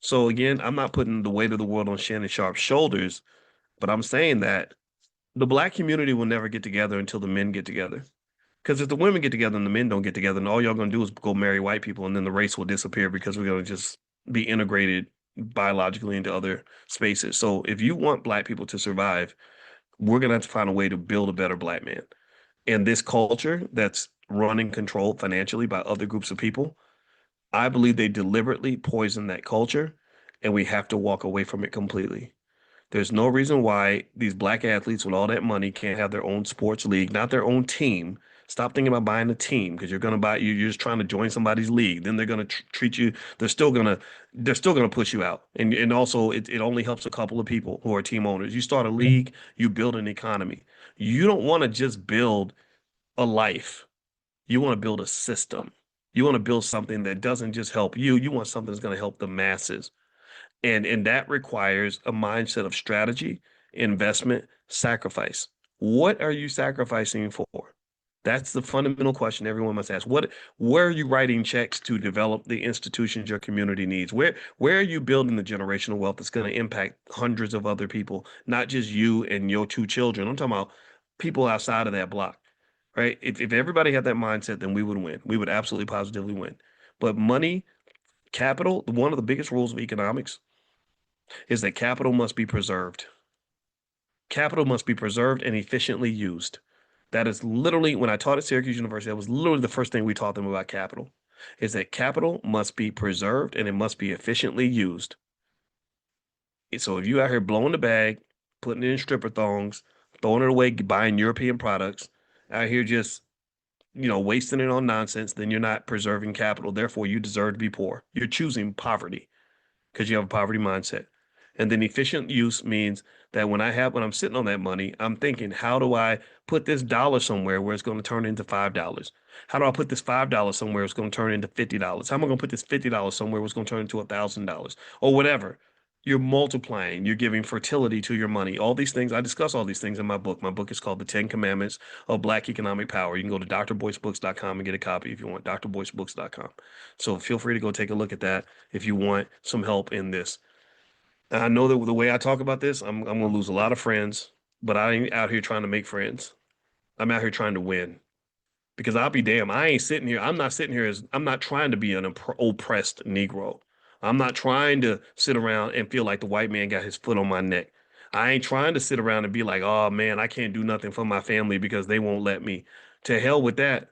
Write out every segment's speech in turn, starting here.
So again, I'm not putting the weight of the world on Shannon Sharp's shoulders, but I'm saying that the black community will never get together until the men get together. Because if the women get together and the men don't get together, and all y'all gonna do is go marry white people, and then the race will disappear because we're gonna just be integrated biologically into other spaces. So if you want black people to survive, we're gonna have to find a way to build a better black man. And this culture that's run and controlled financially by other groups of people, I believe they deliberately poison that culture, and we have to walk away from it completely. There's no reason why these black athletes with all that money can't have their own sports league, not their own team. Stop thinking about buying a team because you're going to buy you're just trying to join somebody's league. Then they're going to treat you. They're still going to push you out. And also it only helps a couple of people who are team owners. You start a league, you build an economy. You don't want to just build a life. You want to build a system. You want to build something that doesn't just help you. You want something that's going to help the masses. And that requires a mindset of strategy, investment, sacrifice. What are you sacrificing for? That's the fundamental question everyone must ask. Where are you writing checks to develop the institutions your community needs? Where are you building the generational wealth that's going to impact hundreds of other people, not just you and your two children? I'm talking about people outside of that block, right? If everybody had that mindset, then we would win. We would absolutely positively win. But money, capital, one of the biggest rules of economics is that capital must be preserved. Capital must be preserved and efficiently used. That is literally, when I taught at Syracuse University, that was literally the first thing we taught them about capital, is that capital must be preserved and it must be efficiently used. So if you out here blowing the bag, putting it in stripper thongs, throwing it away, buying European products, out here just, wasting it on nonsense, then you're not preserving capital. Therefore, you deserve to be poor. You're choosing poverty because you have a poverty mindset. And then efficient use means that when I'm sitting on that money, I'm thinking, how do I put this dollar somewhere where it's going to turn into $5? How do I put this $5 somewhere it's going to turn into $50? How am I going to put this $50 somewhere where it's going to turn into $1,000 or whatever? You're multiplying, you're giving fertility to your money. All these things, I discuss all these things in my book. My book is called The 10 Commandments of Black Economic Power. You can go to drboycebooks.com and get a copy if you want, drboycebooks.com. So feel free to go take a look at that if you want some help in this. And I know that the way I talk about this, I'm gonna lose a lot of friends, but I ain't out here trying to make friends. I'm out here trying to win. Because I'll be damn, I ain't sitting here. I'm not sitting here as I'm not trying to be an oppressed Negro. I'm not trying to sit around and feel like the white man got his foot on my neck. I ain't trying to sit around and be like, oh man, I can't do nothing for my family because they won't let me. To hell with that.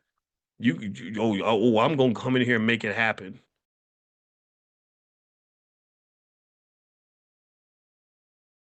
I'm gonna come in here and make it happen.